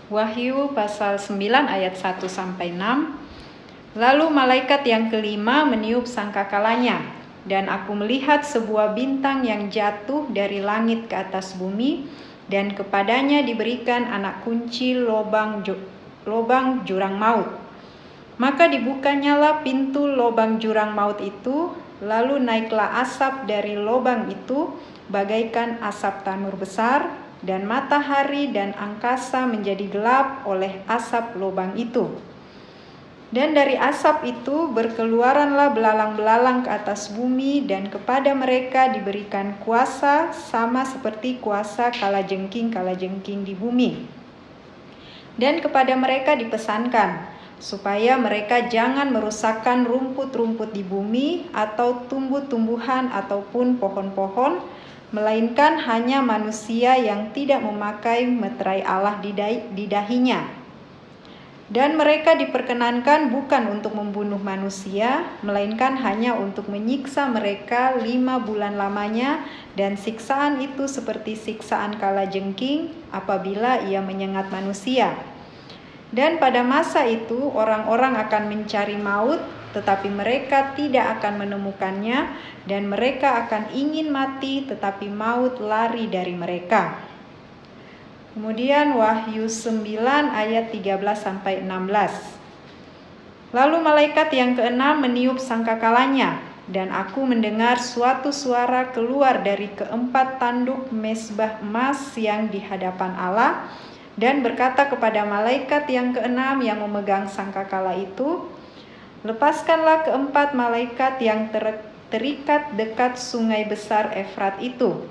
Wahyu pasal 9 ayat 1-6. Lalu malaikat yang kelima meniup sangkakalanya, dan aku melihat sebuah bintang yang jatuh dari langit ke atas bumi, dan kepadanya diberikan anak kunci lobang jurang maut. Maka dibukanyalah pintu lobang jurang maut itu, lalu naiklah asap dari lobang itu bagaikan asap tanur besar, dan matahari dan angkasa menjadi gelap oleh asap lobang itu. Dan dari asap itu berkeluaranlah belalang-belalang ke atas bumi, dan kepada mereka diberikan kuasa sama seperti kuasa kalajengking di bumi. Dan kepada mereka dipesankan supaya mereka jangan merusakkan rumput-rumput di bumi atau tumbuh-tumbuhan ataupun pohon-pohon, melainkan hanya manusia yang tidak memakai meterai Allah di dahinya. Dan mereka diperkenankan bukan untuk membunuh manusia, melainkan hanya untuk menyiksa mereka 5 bulan lamanya, dan siksaan itu seperti siksaan kalajengking apabila ia menyengat manusia. Dan pada masa itu orang-orang akan mencari maut, tetapi mereka tidak akan menemukannya, dan mereka akan ingin mati, tetapi maut lari dari mereka. Kemudian Wahyu 9 ayat 13-16. Lalu malaikat yang keenam meniup sangkakalanya, dan aku mendengar suatu suara keluar dari keempat tanduk mezbah emas yang di hadapan Allah, dan berkata kepada malaikat yang keenam yang memegang sangkakala itu, lepaskanlah keempat malaikat yang terikat dekat sungai besar Efrat itu.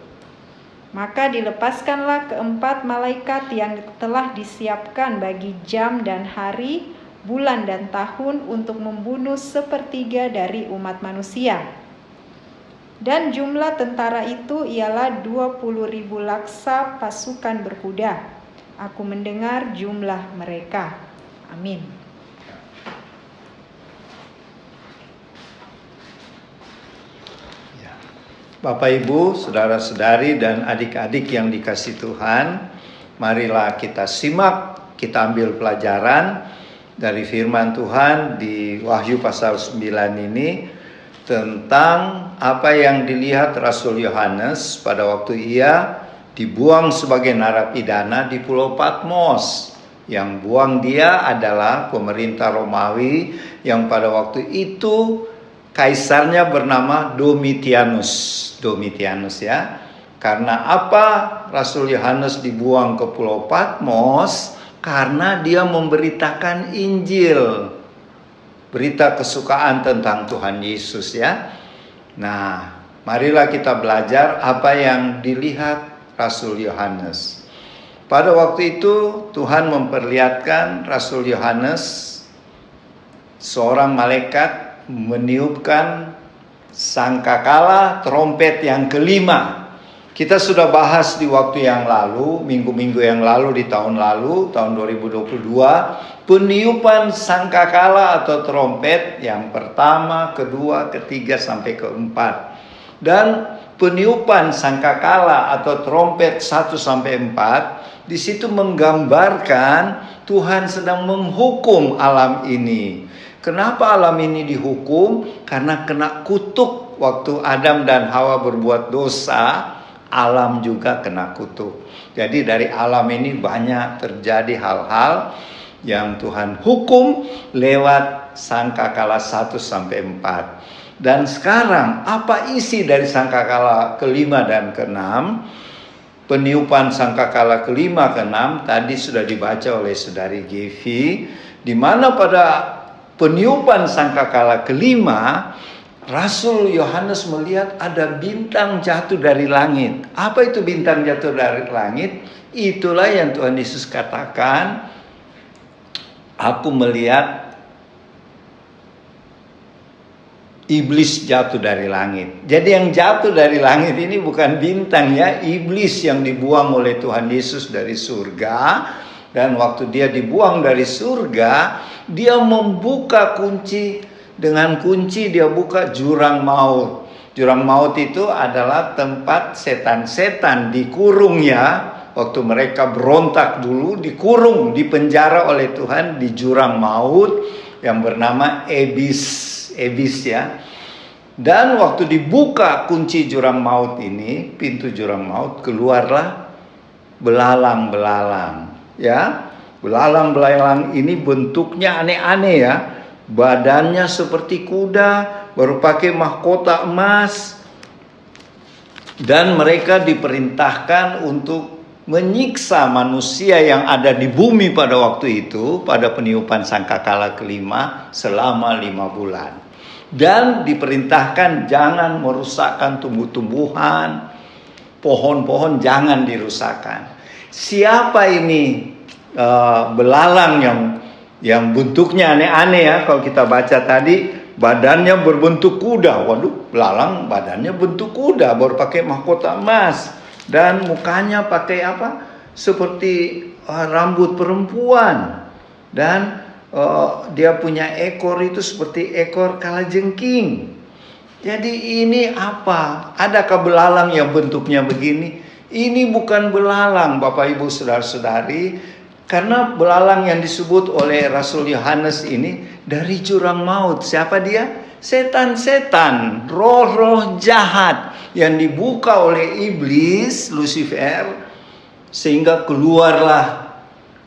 Maka dilepaskanlah keempat malaikat yang telah disiapkan bagi jam dan hari, bulan dan tahun untuk membunuh sepertiga dari umat manusia. Dan jumlah tentara itu ialah 20.000 laksa pasukan berkuda. Aku mendengar jumlah mereka. Amin. Bapak, Ibu, saudara-saudari, dan adik-adik yang dikasihi Tuhan, marilah kita simak, kita ambil pelajaran dari firman Tuhan di Wahyu pasal 9 ini tentang apa yang dilihat Rasul Yohanes pada waktu ia dibuang sebagai narapidana di Pulau Patmos. Yang buang dia adalah pemerintah Romawi yang pada waktu itu kaisarnya bernama Domitianus ya. Karena apa Rasul Yohanes dibuang ke Pulau Patmos? Karena dia memberitakan Injil, berita kesukaan tentang Tuhan Yesus ya. Nah, marilah kita belajar apa yang dilihat Rasul Yohanes. Pada waktu itu Tuhan memperlihatkan Rasul Yohanes, seorang malaikat meniupkan sangkakala trompet yang kelima. Kita sudah bahas di waktu yang lalu, minggu-minggu yang lalu, di tahun lalu, tahun 2022, peniupan sangkakala atau trompet yang pertama, kedua, ketiga, sampai keempat. Dan peniupan sangkakala atau trompet 1 sampai 4, di situ menggambarkan Tuhan sedang menghukum alam ini. Kenapa alam ini dihukum? Karena kena kutuk waktu Adam dan Hawa berbuat dosa, alam juga kena kutuk. Jadi dari alam ini banyak terjadi hal-hal yang Tuhan hukum lewat sangkakala 1 sampai 4. Dan sekarang apa isi dari sangkakala kelima dan keenam? Peniupan sangkakala kelima keenam tadi sudah dibaca oleh Saudari Gevi, di mana pada peniupan sangkakala kelima, Rasul Yohanes melihat ada bintang jatuh dari langit. Apa itu bintang jatuh dari langit? Itulah yang Tuhan Yesus katakan, aku melihat iblis jatuh dari langit. Jadi yang jatuh dari langit ini bukan bintang ya, iblis yang dibuang oleh Tuhan Yesus dari surga. Dan waktu dia dibuang dari surga, dia membuka kunci. Dengan kunci dia buka jurang maut. Jurang maut itu adalah tempat setan-setan dikurung ya. waktu mereka berontak dulu, dikurung, dipenjara oleh Tuhan di jurang maut yang bernama Ebis ya. Dan waktu dibuka kunci jurang maut ini, pintu jurang maut, keluarlah belalang-belalang ya. Belalang-belalang ini bentuknya aneh-aneh ya. Badannya seperti kuda, baru pakai mahkota emas. Dan mereka diperintahkan untuk menyiksa manusia yang ada di bumi pada waktu itu, pada peniupan sangkakala kelima selama 5 bulan. Dan diperintahkan jangan merusakkan tumbuh-tumbuhan, pohon-pohon jangan dirusakkan. Siapa ini belalang yang bentuknya aneh-aneh ya? Kalau kita baca tadi, badannya berbentuk kuda. Waduh, belalang badannya bentuk kuda, baru pakai mahkota emas. Dan mukanya pakai apa? Seperti rambut perempuan. Dan dia punya ekor itu seperti ekor kalajengking. Jadi ini apa? Adakah belalang yang bentuknya begini? Ini bukan belalang, Bapak Ibu Saudara-saudari, karena belalang yang disebut oleh Rasul Yohanes ini dari jurang maut. Siapa dia? Setan-setan, roh-roh jahat yang dibuka oleh iblis, Lucifer, sehingga keluarlah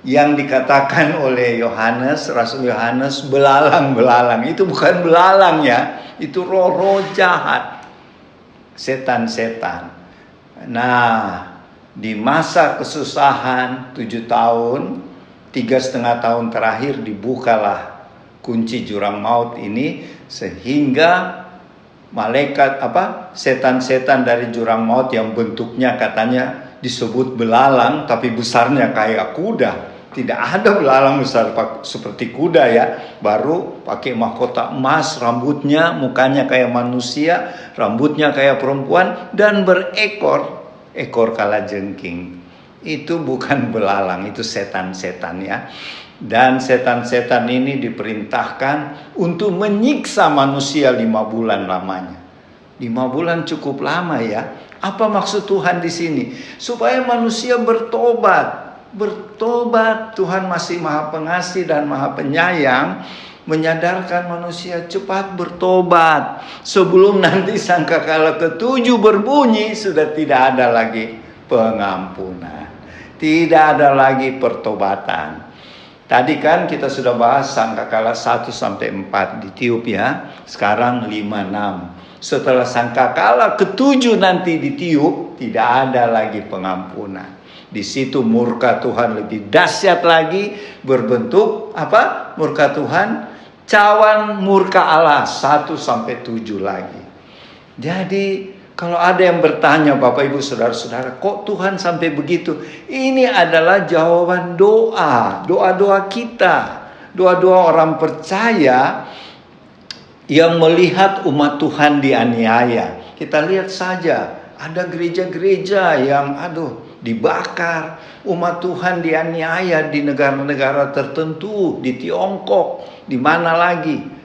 yang dikatakan oleh Yohanes, Rasul Yohanes, belalang-belalang. Itu bukan belalang ya, itu roh-roh jahat, setan-setan. Nah, di masa kesusahan 7 tahun, 3,5 tahun terakhir dibukalah kunci jurang maut ini, sehingga malaikat setan-setan dari jurang maut yang bentuknya katanya disebut belalang tapi besarnya kayak kuda. Tidak ada belalang besar seperti kuda ya. Baru pakai mahkota emas, rambutnya, mukanya kayak manusia, rambutnya kayak perempuan, dan berekor kalajengking. Itu bukan belalang, itu setan-setan ya. Dan setan-setan ini diperintahkan untuk menyiksa manusia 5 bulan lamanya. 5 bulan cukup lama ya. Apa maksud Tuhan di sini? Supaya manusia bertobat. Tuhan masih Maha Pengasih dan Maha Penyayang, menyadarkan manusia cepat bertobat sebelum nanti sangkakala ke-7 berbunyi, sudah tidak ada lagi pengampunan, tidak ada lagi pertobatan. Tadi kan kita sudah bahas sangkakala 1 sampai 4 ditiup ya. Sekarang 5, 6. Setelah sangkakala ke-7 nanti ditiup, tidak ada lagi pengampunan. Di situ murka Tuhan lebih dahsyat lagi, berbentuk apa? Murka Tuhan, cawan murka Allah 1 sampai 7 lagi. Jadi kalau ada yang bertanya, Bapak Ibu Saudara-saudara, kok Tuhan sampai begitu? Ini adalah jawaban doa-doa kita, doa-doa orang percaya yang melihat umat Tuhan dianiaya. Kita lihat saja, ada gereja-gereja yang dibakar, umat Tuhan dianiaya di negara-negara tertentu, di Tiongkok, di mana lagi.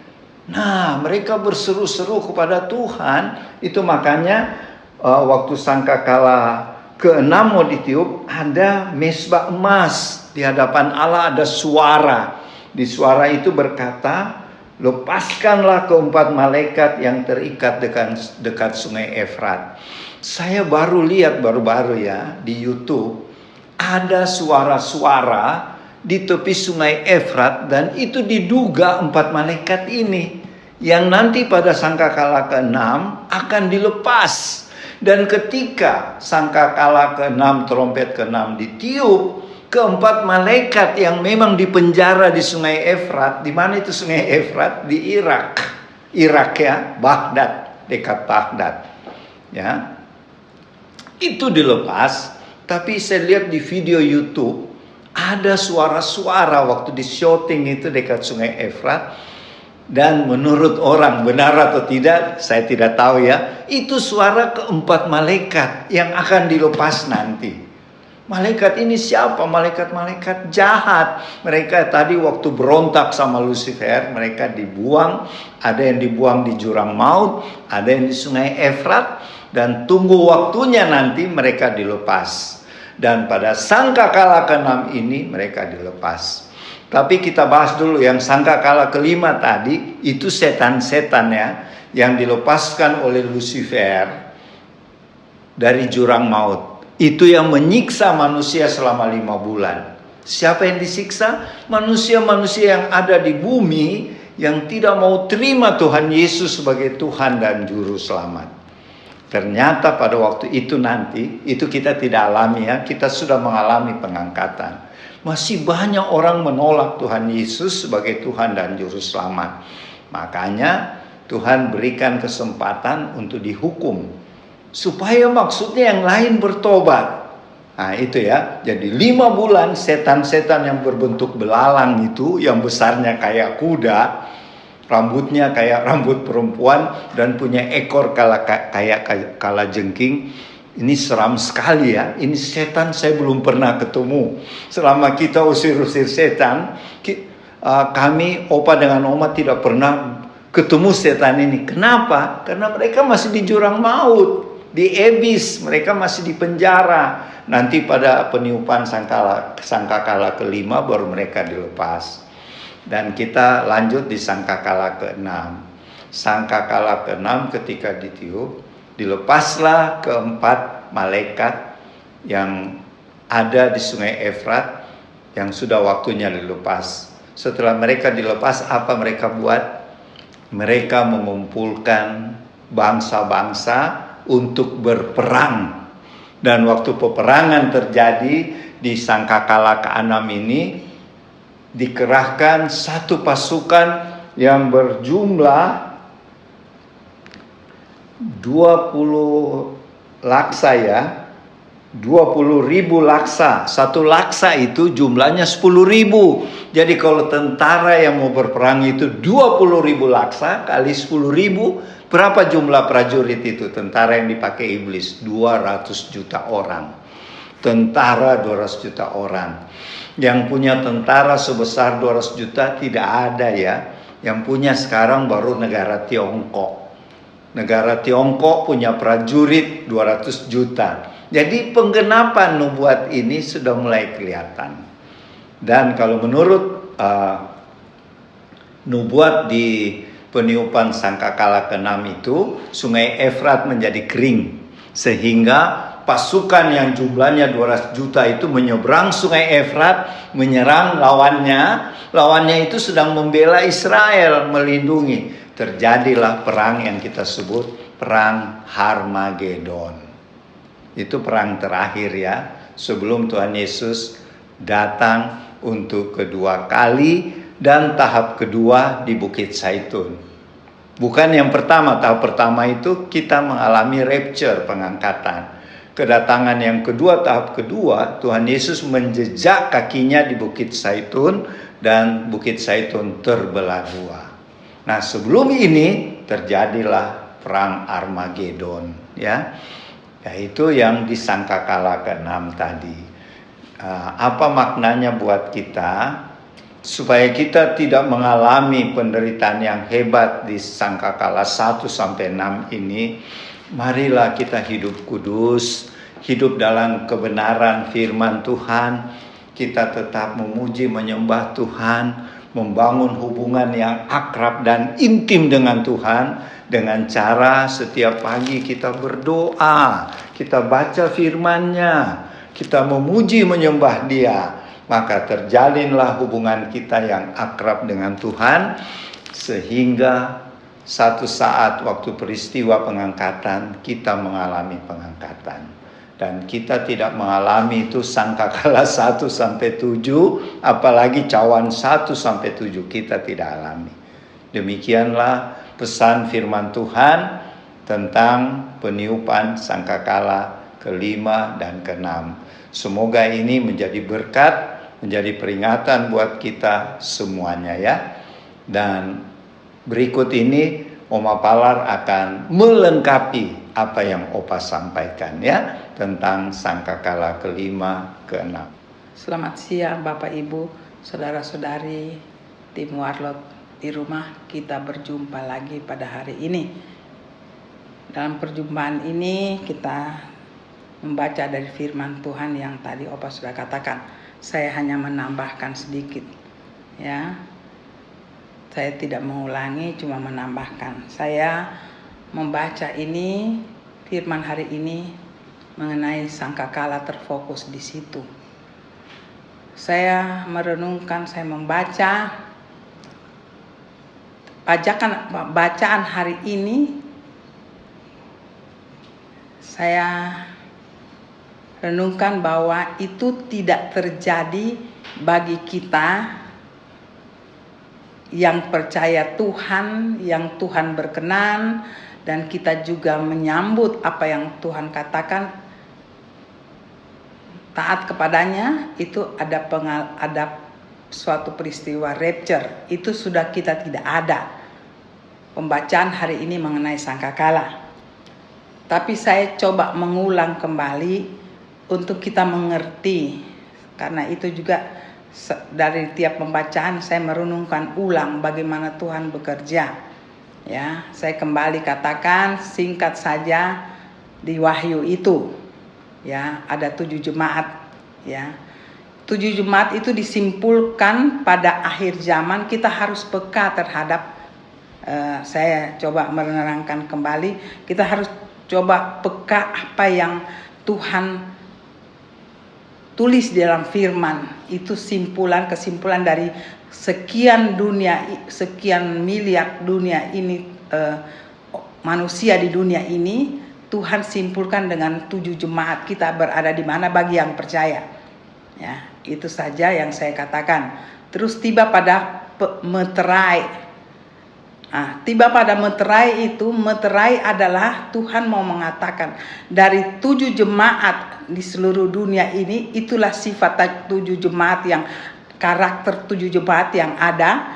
Nah, mereka berseru-seru kepada Tuhan. Itu makanya waktu sangkakala ke-6 mau ditiup, ada mesbah emas di hadapan Allah, ada suara. Di suara itu berkata, lepaskanlah ke-4 malaikat yang terikat dekat sungai Efrat. Saya baru lihat baru-baru ya di YouTube, ada suara-suara di tepi sungai Efrat, dan itu diduga 4 malaikat ini yang nanti pada sangkakala ke-6 akan dilepas. Dan ketika sangkakala ke-6, trompet ke-6 ditiup, ke-4 malaikat yang memang dipenjara di sungai Efrat. Di mana itu sungai Efrat? Di Irak ya, Baghdad, dekat Baghdad ya. Itu dilepas. Tapi saya lihat di video YouTube ada suara-suara waktu di syuting itu dekat sungai Efrat. Dan menurut orang, benar atau tidak saya tidak tahu ya, itu suara ke-4 malaikat yang akan dilepas nanti. Malaikat ini siapa? Malaikat-malaikat jahat. Mereka tadi waktu berontak sama Lucifer, mereka dibuang. Ada yang dibuang di jurang maut, ada yang di sungai Efrat. Dan tunggu waktunya nanti mereka dilepas. Dan pada sangkakala ke-6 ini mereka dilepas. Tapi kita bahas dulu yang sangkakala ke-5 tadi, itu setan-setan ya, yang dilepaskan oleh Lucifer dari jurang maut. Itu yang menyiksa manusia selama 5 bulan. Siapa yang disiksa? Manusia-manusia yang ada di bumi yang tidak mau terima Tuhan Yesus sebagai Tuhan dan Juru Selamat. Ternyata pada waktu itu nanti, itu kita tidak alami ya, kita sudah mengalami pengangkatan. Masih banyak orang menolak Tuhan Yesus sebagai Tuhan dan Juru Selamat. Makanya Tuhan berikan kesempatan untuk dihukum. Supaya maksudnya yang lain bertobat. Nah itu ya, jadi 5 bulan setan-setan yang berbentuk belalang itu, yang besarnya kayak kuda, rambutnya kayak rambut perempuan, dan punya ekor kayak kalajengking. Ini seram sekali ya. Ini setan saya belum pernah ketemu. Selama kita usir-usir setan, kami, opa dengan oma tidak pernah ketemu setan ini. Kenapa? Karena mereka masih di jurang maut, di ebis, mereka masih di penjara. Nanti pada peniupan sangkakala ke-5 baru mereka dilepas. Dan kita lanjut di sangkakala ke-6. Sangkakala ke-6 ketika ditiup, dilepaslah keempat malaikat yang ada di sungai Efrat yang sudah waktunya dilepas. Setelah mereka dilepas, apa mereka buat? Mereka mengumpulkan bangsa-bangsa untuk berperang. Dan waktu peperangan terjadi di sangkakala ke-6 ini, dikerahkan satu pasukan yang berjumlah 20 laksa ya, 20.000 laksa. Satu laksa itu jumlahnya 10.000. Jadi kalau tentara yang mau berperang itu 20.000 laksa kali 10.000, berapa jumlah prajurit itu? Tentara yang dipakai iblis 200 juta orang. Tentara 200 juta orang. Yang punya tentara sebesar 200 juta tidak ada ya. Yang punya sekarang baru negara Tiongkok. Negara Tiongkok punya prajurit 200 juta. Jadi penggenapan nubuat ini sudah mulai kelihatan. Dan kalau menurut nubuat di peniupan sangkakala ke-6 itu, sungai Efrat menjadi kering. Sehingga pasukan yang jumlahnya 200 juta itu menyeberang sungai Efrat, menyerang lawannya. Lawannya itu sedang membela Israel, melindungi. Terjadilah perang yang kita sebut perang Harmagedon. Itu perang terakhir ya, sebelum Tuhan Yesus datang untuk kedua kali dan tahap kedua di Bukit Zaitun. Bukan yang pertama, tahap pertama itu kita mengalami rapture, pengangkatan. Kedatangan yang kedua, tahap kedua, Tuhan Yesus menjejak kakinya di Bukit Zaitun dan Bukit Zaitun terbelah dua. Nah, sebelum ini terjadilah perang Armageddon ya. Yaitu yang di sangkakala ke-6 tadi. Apa maknanya buat kita? Supaya kita tidak mengalami penderitaan yang hebat di sangkakala 1 sampai 6 ini, marilah kita hidup kudus, hidup dalam kebenaran firman Tuhan. Kita tetap memuji, menyembah Tuhan, membangun hubungan yang akrab dan intim dengan Tuhan dengan cara setiap pagi kita berdoa, kita baca firman-Nya, kita memuji menyembah Dia, maka terjalinlah hubungan kita yang akrab dengan Tuhan sehingga satu saat waktu peristiwa pengangkatan kita mengalami pengangkatan. Dan kita tidak mengalami itu sangkakala 1 sampai 7, apalagi cawan 1 sampai 7 kita tidak alami. Demikianlah pesan firman Tuhan tentang peniupan sangkakala ke-5 dan ke-6. Semoga ini menjadi berkat, menjadi peringatan buat kita semuanya ya. Dan berikut ini Oma Palar akan melengkapi apa yang Opa sampaikan ya tentang sangkakala ke-5 ke-6. Selamat siang Bapak Ibu, saudara-saudari tim Warlot di rumah. Kita berjumpa lagi pada hari ini. Dalam perjumpaan ini kita membaca dari firman Tuhan yang tadi Opa sudah katakan. Saya hanya menambahkan sedikit, ya. Saya tidak mengulangi, cuma menambahkan. Saya membaca ini, firman hari ini mengenai sangkakala terfokus di situ. Saya merenungkan, saya membaca bacaan hari ini. Saya renungkan bahwa itu tidak terjadi bagi kita yang percaya Tuhan, yang Tuhan berkenan, dan kita juga menyambut apa yang Tuhan katakan, taat kepadanya. Itu ada suatu peristiwa rapture, itu sudah kita tidak ada. Pembacaan hari ini mengenai sangkakala, tapi saya coba mengulang kembali untuk kita mengerti, karena itu juga dari tiap pembacaan saya merenungkan ulang bagaimana Tuhan bekerja. Ya, saya kembali katakan singkat saja di Wahyu itu. Ya, ada 7 jemaat. Ya, 7 jemaat itu disimpulkan pada akhir zaman. Kita harus peka terhadap. Saya coba menerangkan kembali. Kita harus coba peka apa yang Tuhan tulis di dalam firman. Itu kesimpulan dari sekian miliar dunia ini, manusia di dunia ini, Tuhan simpulkan dengan 7 jemaat. Kita berada di mana bagi yang percaya. Ya, itu saja yang saya katakan. Terus tiba pada meterai. Tiba pada meterai itu, meterai adalah Tuhan mau mengatakan dari 7 jemaat di seluruh dunia ini, itulah sifat 7 jemaat yang karakter 7 jemaat yang ada,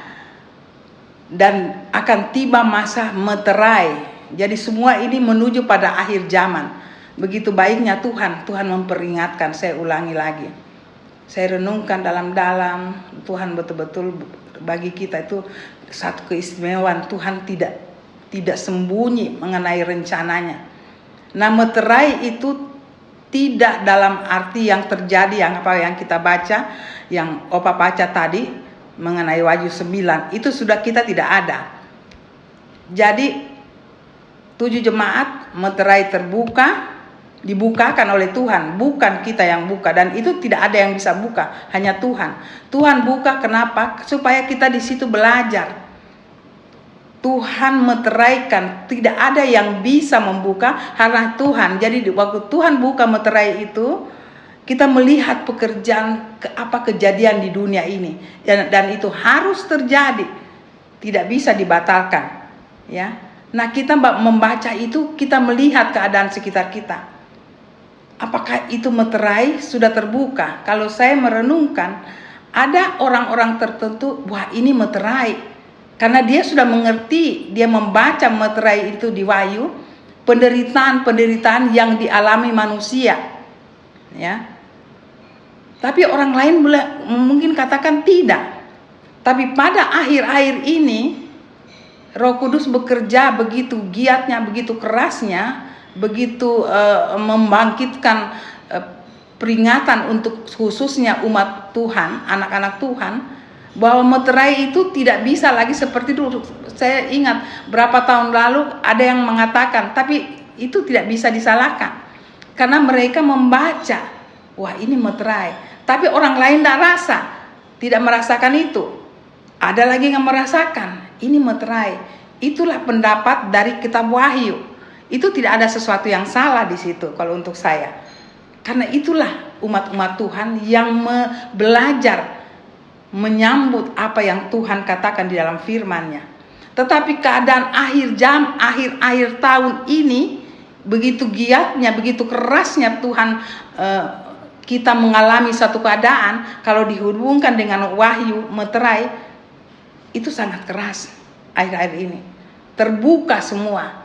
dan akan tiba masa meterai. Jadi semua ini menuju pada akhir zaman. Begitu baiknya Tuhan memperingatkan. Saya ulangi lagi, saya renungkan dalam-dalam. Tuhan betul-betul bagi kita itu satu keistimewaan. Tuhan tidak sembunyi mengenai rencananya. Nah, meterai itu tidak dalam arti yang terjadi yang kita baca, yang Opa baca tadi mengenai Wahyu 9, itu sudah kita tidak ada. Jadi 7 jemaat meterai dibukakan oleh Tuhan, bukan kita yang buka, dan itu tidak ada yang bisa buka, hanya Tuhan. Tuhan buka, kenapa? Supaya kita di situ belajar. Tuhan meteraikan, tidak ada yang bisa membuka karena Tuhan. Jadi waktu Tuhan buka meterai itu, kita melihat pekerjaan kejadian di dunia ini, dan itu harus terjadi, tidak bisa dibatalkan. Ya, nah kita membaca itu, kita melihat keadaan sekitar kita. Apakah itu meterai sudah terbuka? Kalau saya merenungkan, ada orang-orang tertentu, wah ini meterai. Karena dia sudah mengerti, dia membaca meterai itu di Wahyu, penderitaan yang dialami manusia. Ya. Tapi orang lain mungkin katakan tidak. Tapi pada akhir-akhir ini, Roh Kudus bekerja begitu giatnya, begitu kerasnya, begitu membangkitkan peringatan untuk khususnya umat Tuhan, anak-anak Tuhan, bahwa meterai itu tidak bisa lagi seperti dulu. Saya ingat berapa tahun lalu ada yang mengatakan, tapi itu tidak bisa disalahkan karena mereka membaca, wah ini meterai, tapi orang lain tidak merasakan itu. Ada lagi yang merasakan ini meterai. Itulah pendapat dari kitab Wahyu. Itu tidak ada sesuatu yang salah di situ kalau untuk saya. Karena itulah umat-umat Tuhan yang belajar menyambut apa yang Tuhan katakan di dalam firman-Nya. Tetapi keadaan akhir tahun ini, begitu giatnya, begitu kerasnya Tuhan, kita mengalami satu keadaan, kalau dihubungkan dengan Wahyu meterai, itu sangat keras. Akhir-akhir ini terbuka semua,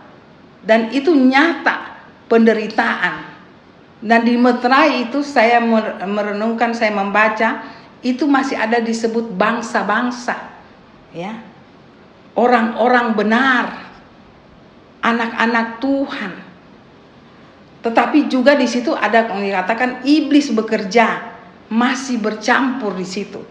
dan itu nyata penderitaan. Dan di meterai itu saya merenungkan, saya membaca, itu masih ada disebut bangsa-bangsa, ya, orang-orang benar, anak-anak Tuhan, Tetapi juga di situ ada yang dikatakan iblis bekerja, masih bercampur di situ.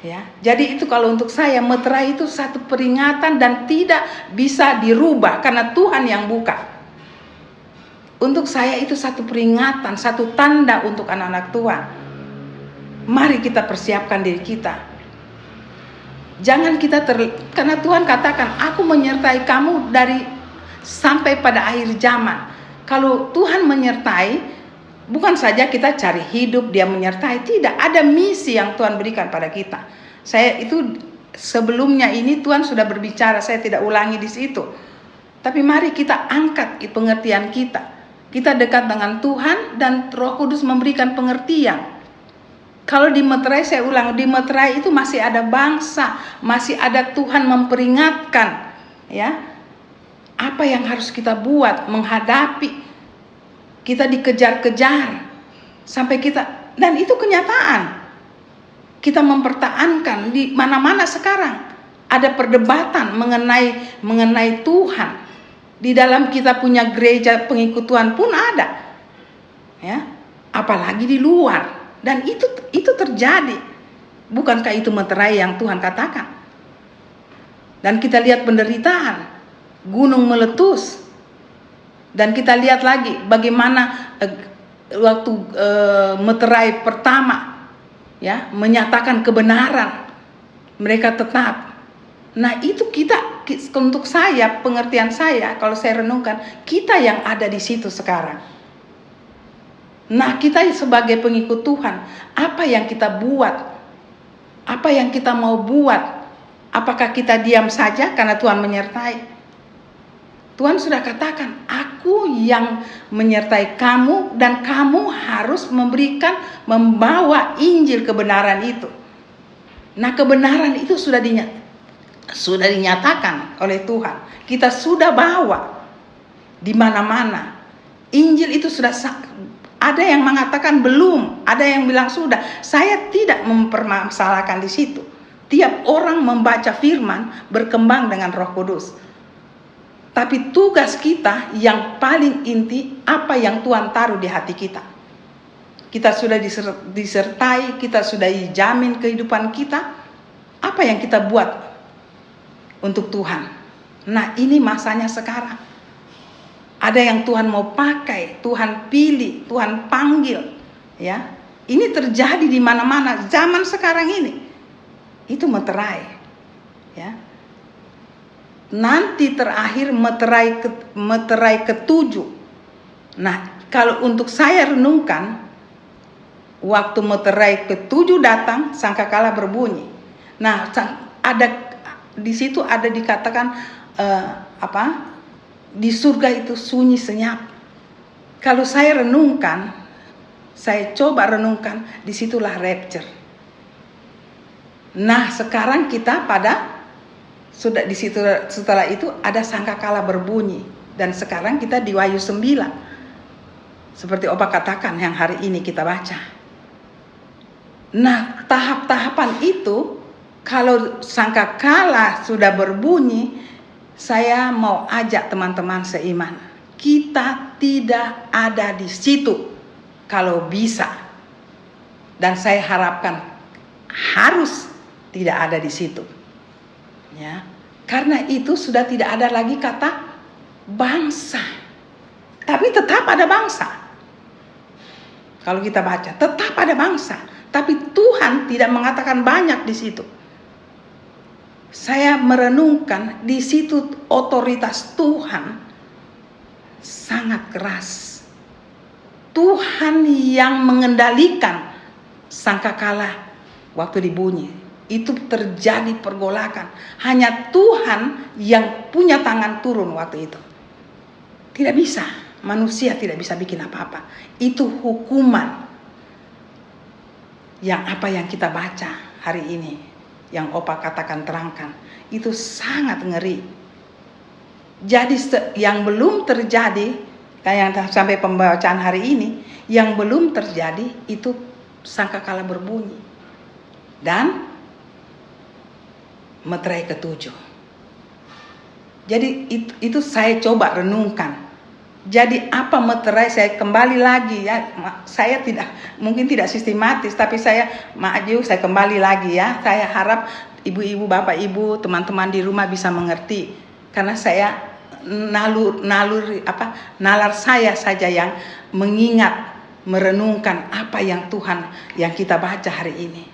Ya, jadi itu kalau untuk saya meterai itu satu peringatan dan tidak bisa dirubah karena Tuhan yang buka. Untuk saya itu satu peringatan, satu tanda untuk anak-anak Tuhan. Mari kita persiapkan diri kita. Jangan kita karena Tuhan katakan, aku menyertai kamu dari sampai pada akhir zaman. Kalau Tuhan menyertai, bukan saja kita cari hidup, dia menyertai. Tidak, ada misi yang Tuhan berikan pada kita. Saya itu sebelumnya ini Tuhan sudah berbicara, saya tidak ulangi di situ. Tapi mari kita angkat pengertian kita. Kita dekat dengan Tuhan dan Roh Kudus memberikan pengertian. Kalau di meterai, saya ulang, di meterai itu masih ada bangsa, masih ada Tuhan memperingatkan, ya. Apa yang harus kita buat menghadapi kita dikejar-kejar sampai kita, dan itu kenyataan. Kita mempertahankan di mana-mana sekarang ada perdebatan mengenai Tuhan. Di dalam kita punya gereja pengikut Tuhan pun ada. Ya, apalagi di luar. Dan itu terjadi. Bukankah itu meterai yang Tuhan katakan? Dan kita lihat penderitaan, gunung meletus, dan kita lihat lagi bagaimana waktu meterai pertama, ya, menyatakan kebenaran, mereka tetap. Nah itu kita, untuk saya, pengertian saya, kalau saya renungkan, kita yang ada di situ sekarang. Nah kita sebagai pengikut Tuhan, apa yang kita buat, apa yang kita mau buat? Apakah kita diam saja karena Tuhan menyertai? Tuhan sudah katakan, aku yang menyertai kamu dan kamu harus membawa Injil kebenaran itu. Nah kebenaran itu sudah dinyatakan oleh Tuhan. Kita sudah bawa di mana-mana. Injil itu sudah, ada yang mengatakan belum, ada yang bilang sudah. Saya tidak mempermasalahkan di situ. Tiap orang membaca firman berkembang dengan Roh Kudus. Tapi tugas kita yang paling inti, apa yang Tuhan taruh di hati kita. Kita sudah disertai, kita sudah dijamin kehidupan kita. Apa yang kita buat untuk Tuhan? Nah ini masanya sekarang. Ada yang Tuhan mau pakai, Tuhan pilih, Tuhan panggil. Ya, ini terjadi di mana-mana zaman sekarang ini. Itu meterai. Ya. Nanti terakhir meterai ketujuh. Nah, kalau untuk saya renungkan, waktu meterai ketujuh datang, sangkakala berbunyi. Nah, ada di situ ada dikatakan di surga itu sunyi senyap. Kalau saya renungkan, saya coba renungkan, disitulah rapture. Nah, sekarang kita sudah di situ, setelah itu ada sangkakala berbunyi, dan sekarang kita di Wahyu 9 seperti Opa katakan yang hari ini kita baca. Nah tahap-tahapan itu, kalau sangkakala sudah berbunyi, saya mau ajak teman-teman seiman, kita tidak ada di situ kalau bisa, dan saya harapkan harus tidak ada di situ. Ya, karena itu sudah tidak ada lagi kata bangsa, tapi tetap ada bangsa. Kalau kita baca, tetap ada bangsa, tapi Tuhan tidak mengatakan banyak di situ. Saya merenungkan di situ otoritas Tuhan sangat keras. Tuhan yang mengendalikan sangkakala waktu dibunyi. Itu terjadi pergolakan. Hanya Tuhan yang punya tangan turun waktu itu. Tidak bisa. Manusia tidak bisa bikin apa-apa. Itu hukuman. Apa yang kita baca hari ini, yang Opa katakan terangkan, itu sangat ngeri. Jadi yang belum terjadi, kayak sampai pembacaan hari ini, yang belum terjadi itu sangkakala berbunyi. Dan meterai ketujuh. Jadi itu saya coba renungkan. Jadi apa meterai, saya kembali lagi ya. Saya mungkin tidak sistematis, tapi saya maju, saya kembali lagi ya. Saya harap ibu-ibu, bapak ibu, teman-teman di rumah bisa mengerti, karena saya nalar saya saja yang mengingat, merenungkan apa yang Tuhan yang kita baca hari ini.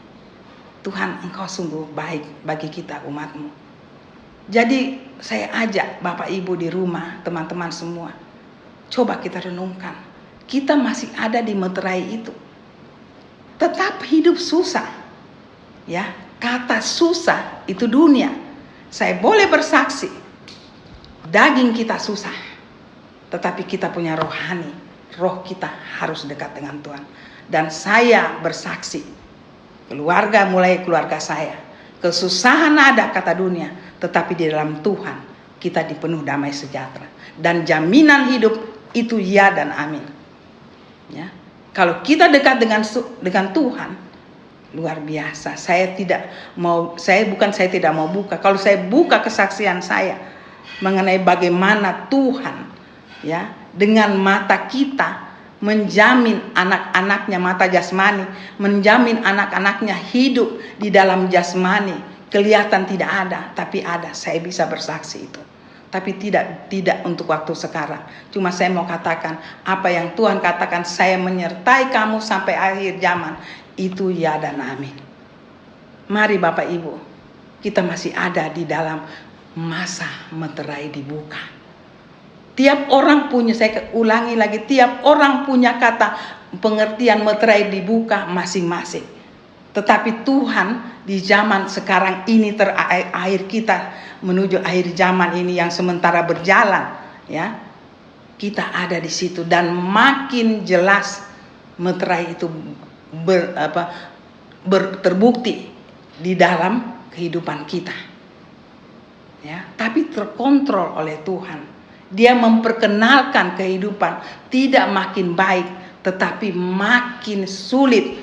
Tuhan, Engkau sungguh baik bagi kita umat-Mu. Jadi saya ajak bapak ibu di rumah, teman-teman semua, coba kita renungkan. Kita masih ada di meterai itu. Tetap hidup susah. Ya, kata susah itu dunia. Saya boleh bersaksi, daging kita susah, tetapi kita punya rohani. Roh kita harus dekat dengan Tuhan. Dan saya bersaksi, mulai keluarga saya, kesusahan ada kata dunia, tetapi di dalam Tuhan kita dipenuh damai sejahtera. Dan jaminan hidup itu ya dan amin. Ya, kalau kita dekat dengan Tuhan, luar biasa. Saya tidak mau buka. Kalau saya buka kesaksian saya mengenai bagaimana Tuhan, ya, dengan mata kita menjamin anak-anaknya, mata jasmani, menjamin anak-anaknya hidup di dalam jasmani. Kelihatan tidak ada, tapi ada. Saya bisa bersaksi itu. Tapi tidak untuk waktu sekarang. Cuma saya mau katakan apa yang Tuhan katakan, saya menyertai kamu sampai akhir zaman. Itu ya dan amin. Mari Bapak Ibu, kita masih ada di dalam masa meterai dibuka. Tiap orang punya, saya ulangi lagi, tiap orang punya kata pengertian meterai dibuka masing-masing. Tetapi Tuhan di zaman sekarang ini, akhir kita menuju akhir zaman ini yang sementara berjalan, ya, kita ada di situ dan makin jelas meterai itu terbukti di dalam kehidupan kita, ya. Tapi terkontrol oleh Tuhan. Dia memperkenalkan kehidupan tidak makin baik, tetapi makin sulit.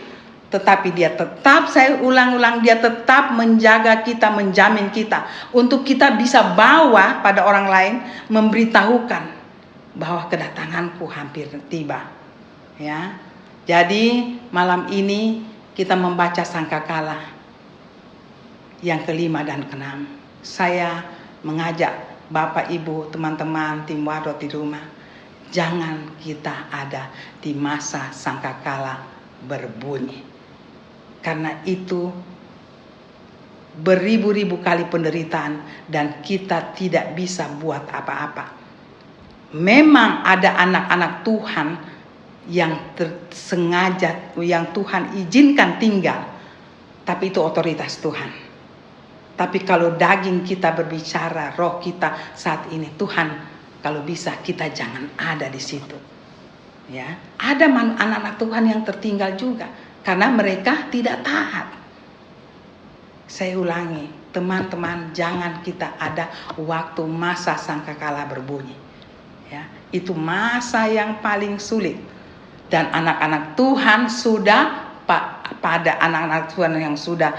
Tetapi dia tetap, saya ulang-ulang, dia tetap menjaga kita, menjamin kita, untuk kita bisa bawa pada orang lain, memberitahukan bahwa kedatanganku hampir tiba. Ya, jadi malam ini kita membaca sangkakala yang kelima dan keenam. Saya mengajak Bapak, Ibu, teman-teman, tim Wadot di rumah, jangan kita ada di masa sangkakala berbunyi. Karena itu beribu-ribu kali penderitaan dan kita tidak bisa buat apa-apa. Memang ada anak-anak Tuhan yang sengaja, yang Tuhan izinkan tinggal, tapi itu otoritas Tuhan. Tapi kalau daging kita berbicara, roh kita saat ini, Tuhan, kalau bisa kita jangan ada di situ. Ya, ada anak-anak Tuhan yang tertinggal juga karena mereka tidak taat. Saya ulangi, teman-teman, jangan kita ada waktu masa sangkakala berbunyi. Ya, itu masa yang paling sulit. Dan anak-anak Tuhan sudah pada anak-anak Tuhan yang sudah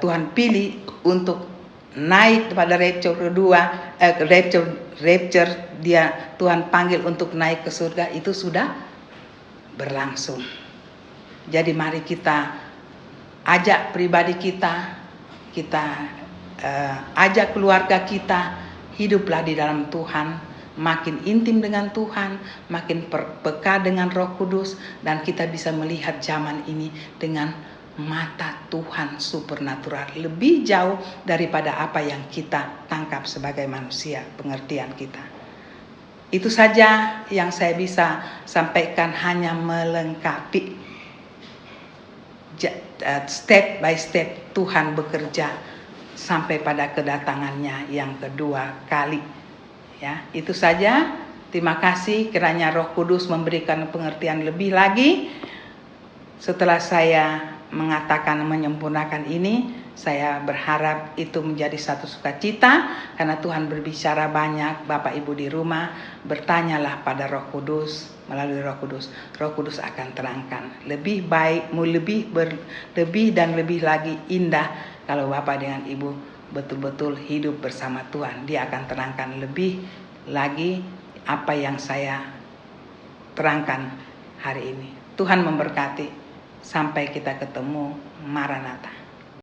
Tuhan pilih untuk naik pada rapture kedua, rapture dia Tuhan panggil untuk naik ke surga, itu sudah berlangsung. Jadi mari kita ajak pribadi kita ajak keluarga kita, hiduplah di dalam Tuhan, makin intim dengan Tuhan, makin peka dengan Roh Kudus, dan kita bisa melihat zaman ini dengan mata Tuhan supernatural, lebih jauh daripada apa yang kita tangkap sebagai manusia, pengertian kita. Itu saja yang saya bisa sampaikan, hanya melengkapi step by step Tuhan bekerja sampai pada kedatangannya yang kedua kali. Ya, itu saja. Terima kasih, kiranya Roh Kudus memberikan pengertian lebih lagi. Setelah saya mengatakan menyempurnakan ini, saya berharap itu menjadi satu sukacita, karena Tuhan berbicara banyak. Bapak Ibu di rumah, bertanyalah pada Roh Kudus, melalui Roh Kudus. Roh Kudus akan terangkan. Lebih baik, lebih dan lebih lagi indah kalau Bapak dengan Ibu betul-betul hidup bersama Tuhan. Dia akan terangkan lebih lagi apa yang saya terangkan hari ini. Tuhan memberkati. Sampai kita ketemu. Maranatha.